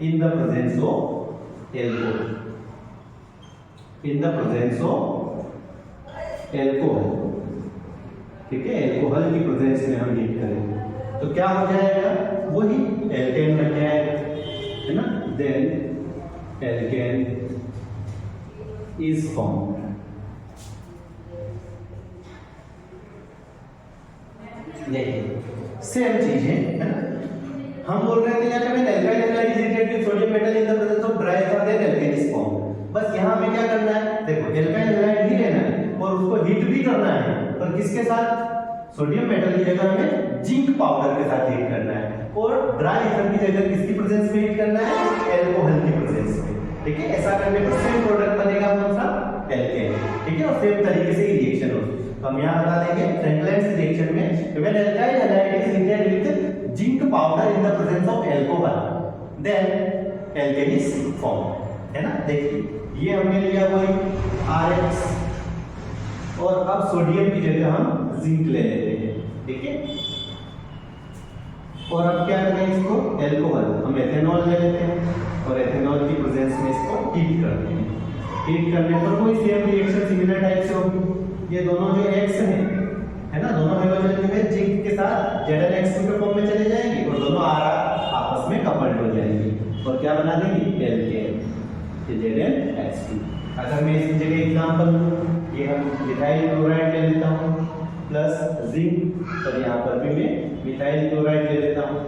इन the presence of alcohol, in the presence of alcohol, ठीक है। एल्कोहल की प्रेजेंस में हम हीट करेंगे तो क्या हो जाएगा, वही एल्केन बन जाएगा, है ना। देन एल्केन इज फॉर्म्ड, देखिए सेम चीज है ना। हम बोल रहे थे यहाँ पे alkyl halide is related with sodium metal in the presence of dry ether, then alkane is formed. बस यहाँ हमें क्या करना है, देखो एल्काइल हैलाइड ही लेना है और उसको हीट भी करना है, पर किसके साथ, सोडियम मेटल की जगह हमें जिंक पाउडर के साथ हीट करना है, और ड्राई एथर की जगह किसकी प्रेजेंस में हीट करना है, एल्कोहल की प्रेजेंस में, ठीक है। ऐसा करने पर सेम प्रोडक्ट बनेगा कौन सा, एल्केन, ठीक है, और सेम तरीके से रिएक्शन होगी। तो हम यहाँ बता देंगे फ्रैंकलैंड रिएक्शन में when alkyl halide is reacted with zinc powder in the presence of alcohol, then alkane is formed, है ना। देखिए ये हमने लिया वही RH और अब सोडियम की जगह हम जिंक ले लेते हैं, ठीक है। और अब क्या करें, इसको एल्कोहल हम एथेनॉल ले लेते हैं और एथेनॉल की प्रेजेंस में इसको हीट करते हैं। हीट करने पर कोई सेम रिएक्शन सिमिलर टाइप से होगी। ये दोनों जो X है ना, दोनों हाइड्रोजन जो है जिंक के साथ ZnH2 के फॉर्म में चले जाएंगे और दोनों आपस में कपल्ड हो जाएंगे और क्या बना देंगे, एल्केन, ZnH2। अगर मैं इस जगह एग्जांपल ये हम मिथाइल क्लोराइड ले लेता हूँ प्लस जिंक, और यहाँ पर भी मैं मिथाइल क्लोराइड ले लेता हूँ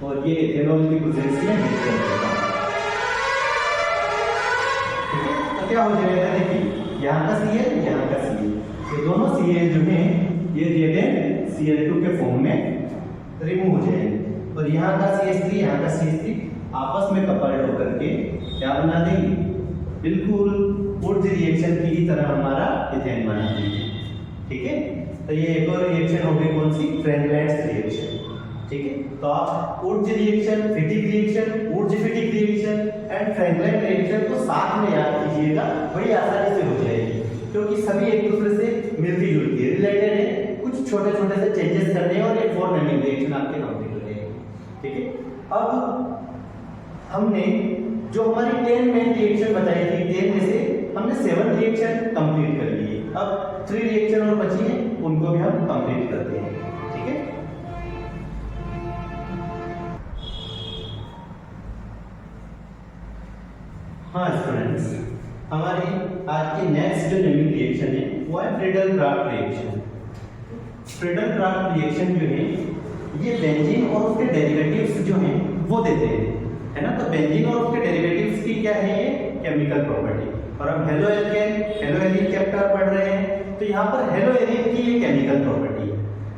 और ये एथेनॉल की प्रेजेंस में हीट कर देता हूँ, ठीक है। तो क्या हो जाएगा, देखिए यहाँ का Cl, यहाँ का Cl, ये दोनों Cl जो हैं ये ZnCl2 के फॉर्म में रिमूव हो जाएंगे और यहाँ का CH3, यहाँ का CH3 आपस में कपल्ड होकर के क्या बना देंगे, बिल्कुल वुड्स रिएक्शन की ही तरह हमारा इथेन बना देंगे, ठीक है। तो ये एक और रिएक्शन हो गई, कौन सी, फ्रैंकलैंड रिएक्शन, ठीक है। तो आप Wurtz reaction, Fittig reaction, Wurtz Fittig reaction and Frankland reaction को साथ में याद कीजिएगा, बड़ी आसानी से हो जाएगी, क्योंकि सभी एक दूसरे से मिलती जुलती है, रिलेटेड है, कुछ छोटे छोटे से चेंजेस करने और एक और नेमिंग रिएक्शन आपके कंप्लीट हो जाएगी। अब हमने जो हमारी 10 मेन रिएक्शन बताई थी, 10 में से हमने 7 रिएक्शन कंप्लीट कर लिए। अब 3 रिएक्शन और बची हैं, उनको भी हम कंप्लीट करते हैं। ठीक है, हाँ स्टूडेंट्स, हमारी आज की नेक्स्ट जो नई रिएक्शन है वो है फ्रीडल-क्राफ्ट रिएक्शन। फ्रीडल-क्राफ्ट रिएक्शन जो है ये बेंजीन और उसके डेरिवेटिव्स जो हैं वो देते हैं, है ना। तो बेंजीन और उसके डेरिवेटिव्स की क्या है, ये केमिकल प्रॉपर्टी। और हम हेलो एल्केन, हेलो एलीन चैप्टर पढ़ रहे हैं, तो यहाँ पर हेलो एलीन की ये केमिकल प्रॉपर्टी है।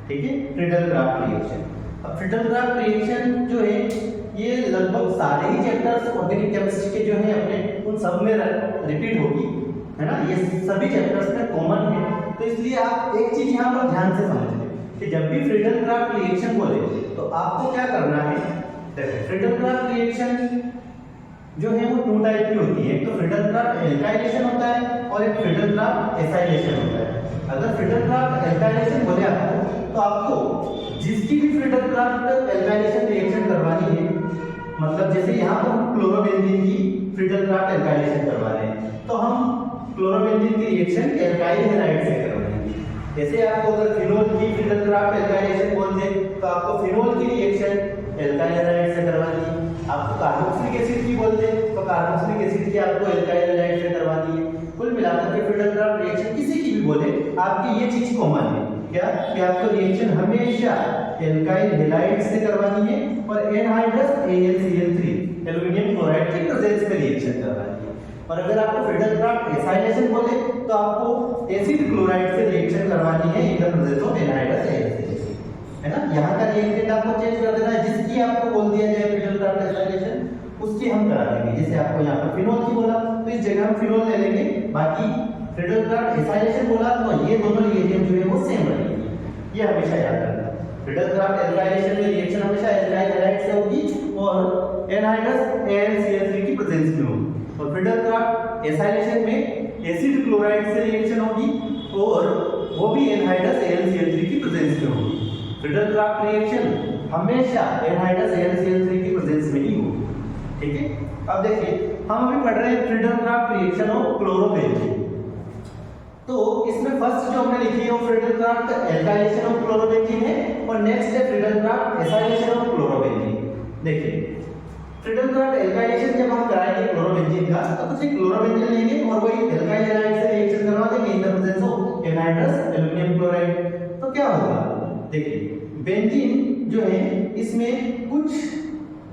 ठीक है, फ्रीडल-क्राफ्ट रिएक्शन। अब फ्रीडल-क्राफ्ट रिएक्शन जो है ये लगभग सारे ही चैप्टर्स ऑर्गेनिक केमिस्ट्री के जो है अपने उन सब में रिपीट होगी, है ना। ये सभी चैप्टर्स में कॉमन है, तो इसलिए आप एक चीज यहाँ पर ध्यान से समझ लें कि जब भी फ्रीडल-क्राफ्ट रिएक्शन बोले तो आपको क्या करना है। देखो, फ्रीडल-क्राफ्ट रिएक्शन जो है वो 2 टाइप की होती है। तो फ्रीडल-क्राफ्ट एल्काइलेशन होता है और एक फ्रीडल-क्राफ्ट एसाइलेशन होता है। अगर फ्रीडल-क्राफ्ट एल्काइलेशन बोले आपको, तो आपको जिसकी भी फ्रीडल-क्राफ्ट एल्काइलेशन रिएक्शन करवानी है, मतलब जैसे यहाँ पर हम क्लोरोबेंजीन की फ्रीडल-क्राफ्ट एल्काइलेशन करवा रहे हैं, तो हम क्लोरोबेंजीन की रिएक्शन एल्काइल हैलाइड से करवाएंगे। जैसे आपको अगर फिनोल की फ्रीडल-क्राफ्ट एल्काइलेशन बोल दे तो आपको फिनोल की रिएक्शन एल्काइल हैलाइड से करवानी है। आपको कार्बोक्सिलिक एसिड की बोल दे तो कार्बोक्सिलिक एसिड की आपको एल्काइल हैलाइड से करवानी है। कुल मिलाकर के फ्रीडल-क्राफ्ट रिएक्शन किसी की भी बोले, आपकी ये चीज कॉमन है क्या कि आपको रिएक्शन हमेशा एल्काइल हैलाइड से करवानी है और एनहाइड्रस AlCl3 एल्युमिनियम क्लोराइड की प्रेजेंस में रिएक्शन करवानी है। और अगर आपको फ्रीडल-क्राफ्ट एसाइलेशन बोले तो आपको एसिड क्लोराइड से रिएक्शन करवानी है in the presence of anhydrous AlCl3, है ना। यहाँ का रिएक्टेंट आपको चेंज कर देना है, जिसकी आपको बोल दिया जाए फ्रीडल-क्राफ्ट एसाइलेशन उसकी हम करा देंगे। जैसे आपको यहाँ पर फिनोल की बोला तो इस जगह हम फिनोल ले लेंगे, बाकी फ्रीडल-क्राफ्ट एसाइलेशन बोला तो ये दोनों रिएजेंट जो है वो सेम रहेंगे। ये हमेशा याद रखना। फ्रीडल-क्राफ्ट एल्काइलेशन में रिएक्शन हमेशा एल्काइल हैलाइड से होगी और एनहाइड्रस AlCl3 की प्रेजेंस में होगी। और फ्रीडल-क्राफ्ट एसाइलेशन में एसिड क्लोराइड से रिएक्शन होगी और वो भी एनहाइड्रस AlCl3 की प्रेजेंस में होगी। फ्रीडल-क्राफ्ट रिएक्शन हमेशा एनहाइड्रस AlCl3 की प्रेजेंस में ही होगी। ठीक है, अब देखिए हम अभी पढ़ रहे हैं फ्रीडल-क्राफ्ट रिएक्शन ऑफ क्लोरोबेंजीन। तो इसमें फर्स्ट जो हमने लिखी है वो फ्रीडल-क्राफ्ट एल्काइलेशन ऑफ क्लोरोबेंजीन है और नेक्स्ट है फ्रीडल-क्राफ्ट एसाइलेशन ऑफ क्लोरोबेंजीन। देखिए, फ्रीडल-क्राफ्ट एल्काइलेशन जब हम कराएंगे क्लोरोबेंजीन का तो कुछ क्लोरोबेंजीन लेंगे और वही एल्काइल हैलाइड से रिएक्शन करवा देंगे इन the presence of anhydrous aluminium chloride. तो क्या होगा, देखिए बेंजीन जो है इसमें कुछ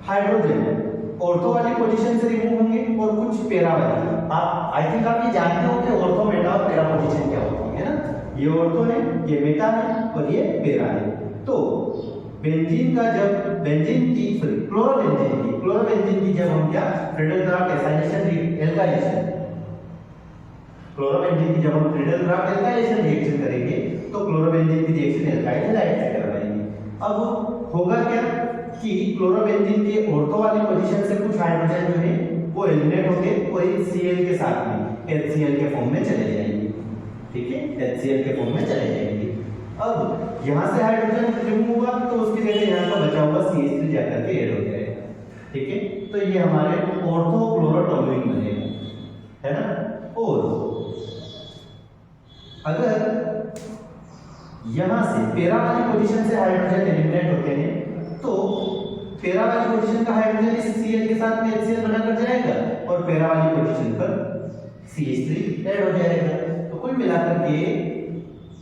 हाइड्रोजन ऑर्थो वाली पोजीशन से रिमूव होंगे और कुछ पेरा वाली। आप आई थिंक आप ये जानते हो कि ऑर्थो, मेटा और पेरा पोजीशन क्या होती है ना। ये ऑर्थो है, ये मेटा है और ये पेरा है। तो बेंजीन का जब बेंजीन की क्लोरोबेंजीन की जब हम क्या फ्रीडल-क्राफ्ट एसाइलेशन एल्काइलेशन क्लोरोबेंजीन की जब हम फ्रीडल-क्राफ्ट एल्काइलेशन रिएक्शन करेंगे तो क्लोरोबेंजीन की रिएक्शन एल्काइल हैलाइड से करवाएंगे। अब होगा क्या कि क्लोरोबेंजीन के ऑर्थो वाली पोजीशन से कुछ हाइड्रोजन जो है वो एलिमिनेट होके और इस Cl के साथ में HCl के फॉर्म में चले जाएंगे। ठीक है, HCl के फॉर्म में चले जाएंगे। अब यहाँ से हाइड्रोजन रिमूव हुआ तो उसकी जगह यहाँ का बचा हुआ CH3 जाकर के ऐड हो जाएगा। ठीक है, तो ये हमारे ऑर्थो क्लोरोटोलुइन बनेगा, है ना। और अगर यहाँ से पेरा वाली पोजीशन से हाइड्रोजन एलिमिनेट होते हैं तो पेरा वाली पोजीशन का हाइड्रोजन इस Cl के साथ में HCl बनाकर जाएगा और पेरा वाली पोजीशन पर CH3 ऐड हो जाएगा। तो कुल मिलाकर के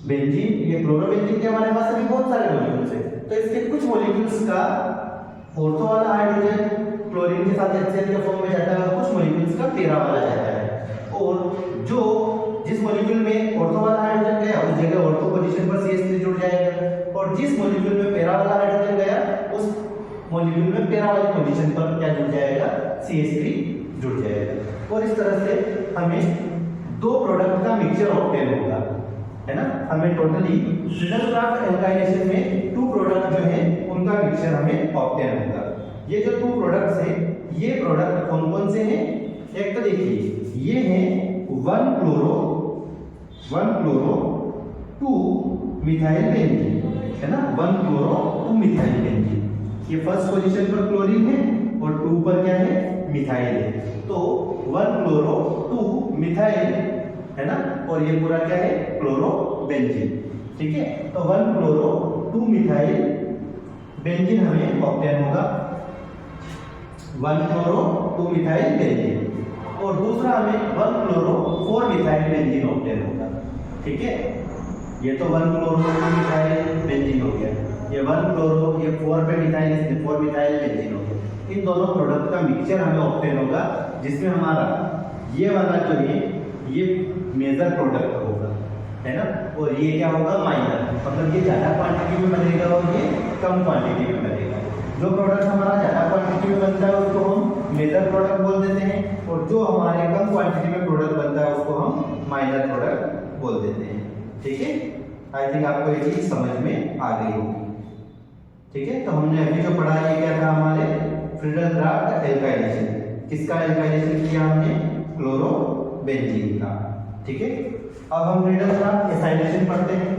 बेंजीन, ये क्लोरोबेंजीन के हमारे पास अभी बहुत सारे मॉलिक्यूल्स हैं, तो इसके कुछ मॉलिक्यूल्स का ऑर्थो वाला हाइड्रोजन क्लोरीन के साथ HCl के फॉर्म में जाता है और कुछ मॉलिक्यूल्स का पेरा वाला जाता है। और जो जिस मॉलिक्यूल में ऑर्थो वाला हाइड्रोजन गया उस जगह ऑर्थो पोजीशन पर CH3 जुड़ जाएगा और जिस मॉलिक्यूल में पेरा वाला हाइड्रोजन गया उस मॉलिक्यूल में पेरा वाली पोजीशन पर क्या जुड़ जाएगा, CH3 जुड़ जाएगा। और इस तरह से हमें दो प्रोडक्ट का मिक्सचर ऑब्टेन होगा, है ना। हमें टोटली फ्रीडल-क्राफ्ट एल्काइलेशन में 2 प्रोडक्ट जो है उनका मिक्सचर हमें ऑब्टेन होगा। ये जो 2 प्रोडक्ट्स हैं ये प्रोडक्ट कौन कौन से हैं, एक तो देखिए ये हैं 1 क्लोरो 2 मिथाइल बेंजीन, है ना। 1 क्लोरो 2 मिथाइल बेंजीन, ये फर्स्ट पोजीशन पर क्लोरीन है और 2 पर क्या है, मिथाइल है। तो 1 क्लोरो 2 मिथाइल है ना, और ये पूरा क्या है, क्लोरोबेंजीन। ठीक है, तो 1 क्लोरो 2 मिथाइल बेंजीन हमें ऑब्टेन होगा, 1 क्लोरो 2 मिथाइल बेंजीन, और दूसरा हमें 1 क्लोरो 4 मिथाइल बेंजीन ऑब्टेन होगा। ठीक है, ये तो 1 क्लोरो 2 मिथाइल बेंजीन हो गया, ये 1 क्लोरो, ये 4 पे मिथाइल, इसलिए 4 मिथाइल बेंजीन हो गया। इन दोनों प्रोडक्ट का मिक्सचर हमें ऑब्टेन होगा, जिसमें हमारा ये वाला जो है ये मेजर प्रोडक्ट होगा, है ना, और ये क्या होगा, माइनर, मतलब ये ज्यादा क्वांटिटी में बनेगा और ये कम क्वांटिटी में बनेगा। जो प्रोडक्ट हमारा ज्यादा क्वांटिटी में बनता है उसको हम मेजर प्रोडक्ट बोल देते हैं, और जो हमारे कम क्वांटिटी में प्रोडक्ट बनता है उसको हम माइनर प्रोडक्ट बोल देते हैं। ठीक है, आई थिंक आपको ये चीज समझ में आ गई होगी। ठीक है, तो हमने अभी जो पढ़ा है क्या था, हमारे फ्रीडल-क्राफ्ट एल्काइलेशन, किसका एल्काइलेशन किया हमने, क्लोरोबेंजीन का। ठीक है, अब हम फ्रीडल-क्राफ्ट एसाइलेशन पढ़ते हैं।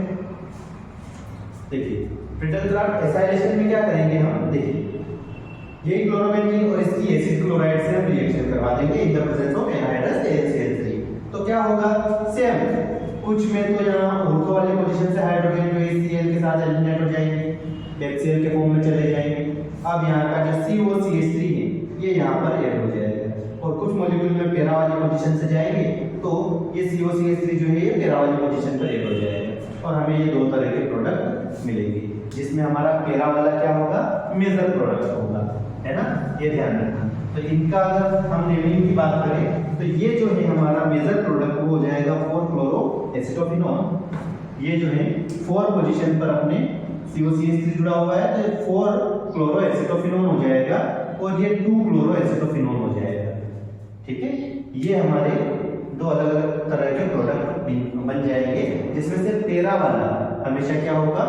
देखिए फ्रीडल-क्राफ्ट एसाइलेशन में क्या करेंगे हम, देखिए ये क्लोरोबेंजीन और इसकी एसिड क्लोराइड से हम रिएक्शन करवा देंगे इन the presence of anhydrous AlCl3। तो क्या होगा, सेम कुछ में तो यहाँ ऑर्थो वाली पोजीशन से हाइड्रोजन जो HCl के साथ एलिमिनेट हो जाएंगे, HCl के फॉर्म में चले जाएंगे। अब यहाँ का जो COCH3 है ये यहाँ पर ऐड हो जाएगा, और कुछ मॉलिक्यूल में पैरा वाली पोजीशन से जाएंगे तो ये COCH3 जो है ये पैरा वाली पोजीशन पर ऐड हो जाएगा, और हमें ये 2 तरह के प्रोडक्ट मिलेंगे, जिसमें हमारा पैरा वाला क्या होगा, मेजर प्रोडक्ट होगा, है ना, ये ध्यान रखना। तो इनका अगर हम नेमिंग की बात करें तो ये जो है हमारा मेजर प्रोडक्ट वो हो जाएगा 4 क्लोरो एसिटोफिनोन। ये जो है 4 पोजीशन पर अपने COCH3 जुड़ा हुआ है तो 4 क्लोरो एसिटोफिनोन हो जाएगा, और ये 2 क्लोरो एसिटोफिनोन हो जाएगा। ठीक है, ये हमारे 2 अलग अलग तरह के प्रोडक्ट बन जाएंगे, जिसमें से पैरा वाला हमेशा क्या होगा,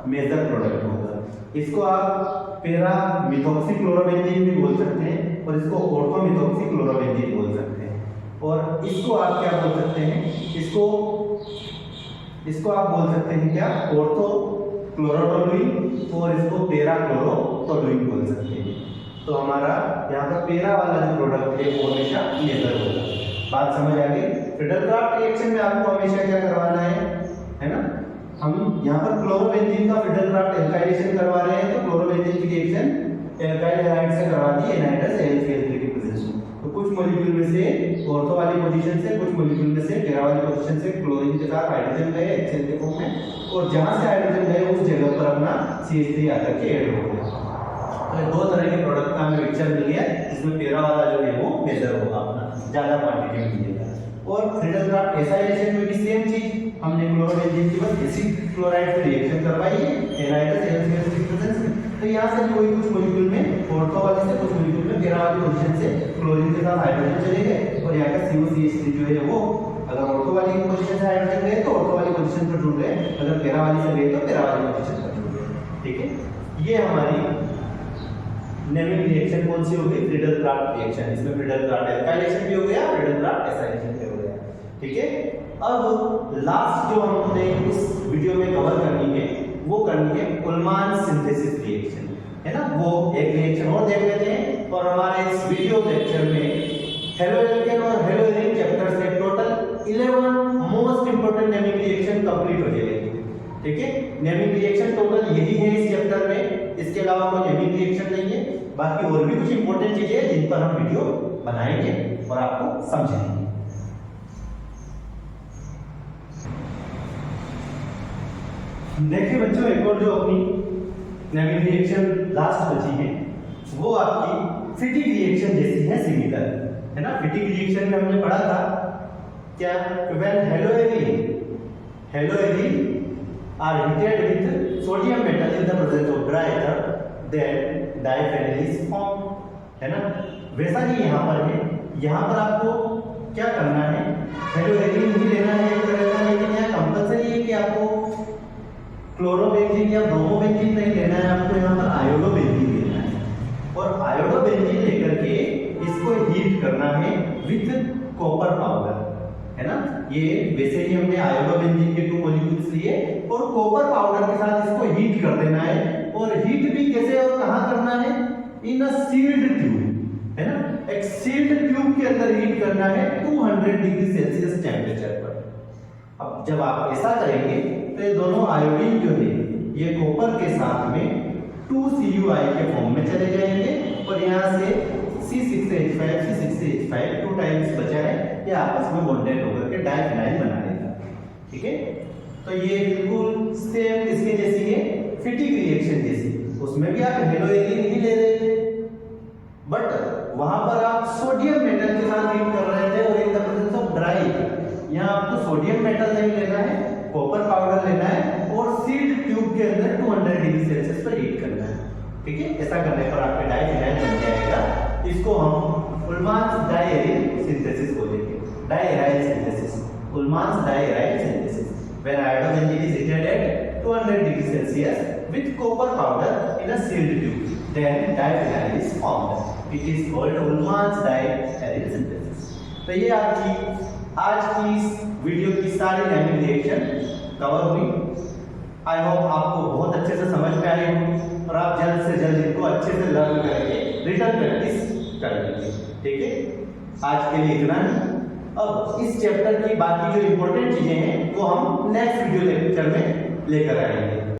मेजर प्रोडक्ट होगा। इसको आप पैरा मिथॉक्सी क्लोरोबेंजीन भी बोल सकते हैं, और इसको ऑर्थो मिथॉक्सी क्लोरोबेंजीन बोल सकते हैं, और इसको आप क्या बोल सकते हैं, इसको आप बोल सकते हैं क्या, ऑर्थो क्लोरोटोलुइन, और इसको पैरा क्लोरोटोलुइन बोल सकते हैं। तो हमारा यहाँ पर पैरा वाला जो प्रोडक्ट है वो हमेशा मेजर होगा। बात समझ आ गई। फ्रीडल-क्राफ्ट रिएक्शन में आपको हमेशा क्या करवाना है ना, हम यहाँ पर क्लोरोबेंजीन का फ्रीडल-क्राफ्ट एल्काइलेशन करवा रहे हैं, तो क्लोरोबेंजीन की रिएक्शन एल्काइल हैलाइड से करवा दी एनहाइड्रस AlCl3 की प्रेजेंस में। तो कुछ मॉलिक्यूल में से ऑर्थो वाली पोजीशन से, कुछ मॉलिक्यूल में से पैरा वाली पोजीशन से क्लोरीन के साथ हाइड्रोजन गए HCl के फॉर्म में, और जहां से हाइड्रोजन गए उस जगह पर अपना CH3 आकर के ऐड हो गया। तो 2 तरह के प्रोडक्ट का हमें मिक्सचर मिल गया, जिसमें पैरा वाला जो है वो मेजर होगा, अपना ज्यादा क्वांटिटी में मिलेगा। और फ्रीडल-क्राफ्ट एसाइलेशन में भी सेम चीज, हमने क्लोरोबेंजीन की बस एसिड क्लोराइड से रिएक्शन करवाई है एनहाइड्रस AlCl3 की प्रेजेंस में। तो यहाँ से कोई कुछ मॉलिक्यूल में ऑर्थो वाले से, कुछ मॉलिक्यूल में पैरा वाली पोजीशन से क्लोरीन के साथ हाइड्रोजन चले गए, और यहाँ का COCH3 जो है वो अगर ऑर्थो वाली पोजीशन से हाइड्रोजन गए तो ऑर्थो वाली पोजीशन पर जुड़ गए, अगर पैरा वाली से गए तो पैरा वाली पोजीशन पर जुड़ गए। ठीक है, ये हमारी नेमिंग रिएक्शन कौन सी हो गई, फ्रीडल-क्राफ्ट रिएक्शन। इसमें फ्रीडल-क्राफ्ट एल्काइलेशन भी हो गया, फ्रीडल-क्राफ्ट एसाइलेशन भी हो गया। ठीक है, अब लास्ट जो हमने इस वीडियो में कवर करनी है वो करनी है उल्मान सिंथेसिस रिएक्शन, है ना, वो एक रिएक्शन और देख लेते हैं। और हमारे इस वीडियो लेक्चर में हेलोएल्केन और हेलोएरीन चैप्टर से total 11 most important naming reaction complete हो जाएगी। ठीक है, नेमिंग रिएक्शन टोटल यही है इस चैप्टर में, इसके अलावा कोई नेमिंग रिएक्शन नहीं है। बाकी और भी कुछ इंपॉर्टेंट चीजें हैं जिन पर हम वीडियो बनाएंगे और आपको समझाएंगे। देखिए बच्चों, एक और जो अपनी नेमिंग रिएक्शन लास्ट बची है वो आपकी फिटिक रिएक्शन जैसी है, सिमिलर है ना। फिटिक रिएक्शन में हमने पढ़ा था क्या, when haloarene are heated with sodium metal in the presence of dry ether, then diphenyl is formed, है ना। वैसा ही यहाँ पर है, यहाँ पर आपको क्या करना है, हेलोएरीन भी लेना है एक तरह का, लेकिन यहाँ कंपलसरी है कि आपको क्लोरोबेंजीन या ब्रोमोबेंजीन नहीं लेना है, आपको यहाँ पर आयोडोबेंजीन लेना है। और आयोडोबेंजीन लेकर के इसको हीट करना है विथ कॉपर पाउडर, है ना। ये वैसे ही हमने आयोडोबेंजीन के 2 मॉलिक्यूल्स लिए और कॉपर पाउडर के साथ इसको हीट कर देना है। और हीट भी कैसे और कहां करना करना है? इन अ सील्ड ट्यूब, है ना, एक सील्ड ट्यूब के अंदर हीट करना है 200 डिग्री सेल्सियस टेम्परेचर पर। अब जब आप ऐसा करेंगे तो ये दोनों आयोडीन जो है ये कॉपर के साथ में 2CuI के फॉर्म में चले जाएंगे और यहाँ से C6H5 2 टाइम्स बचा है, ये आपस में बॉन्डेड होकर के डाइफिनाइल बना देगा। ठीक है, तो ये बिल्कुल सेम इसके जैसी है, फिटिक रिएक्शन जैसी। उसमें भी आप हेलोएरिन ही ले रहे थे, बट वहां पर आप सोडियम मेटल के साथ हीट कर रहे थे और इन द प्रेजेंस ऑफ ड्राई। यहाँ आपको सोडियम मेटल नहीं लेना है, कॉपर पाउडर लेना है और सील्ड ट्यूब के अंदर 200 डिग्री सेल्सियस पर हीट करना है। ठीक है, ऐसा करने पर आपका डाइफिनाइल बन जाएगा। इसको हम उल्मान्स डाइएरिल सिंथेसिस बोलेंगे, diaryl synthesis, Ullmann's diaryl synthesis, when iodobenzene is heated at 200 degree Celsius with copper powder in a sealed tube, then diphenyl is formed. It is called Ullmann's diaryl synthesis. तो ये आपकी आज की इस video की सारी chemical reaction cover हुई। I hope आपको बहुत अच्छे से समझ में आई होगी और आप जल्द से जल्द इनको अच्छे से लर्न करके रिटर्न प्रैक्टिस कर लेंगे। ठीक है, आज के लिए इतना ही। अब इस चैप्टर की बाकी जो इंपॉर्टेंट चीजें हैं वो हम नेक्स्ट वीडियो लेक्चर में लेकर आएंगे।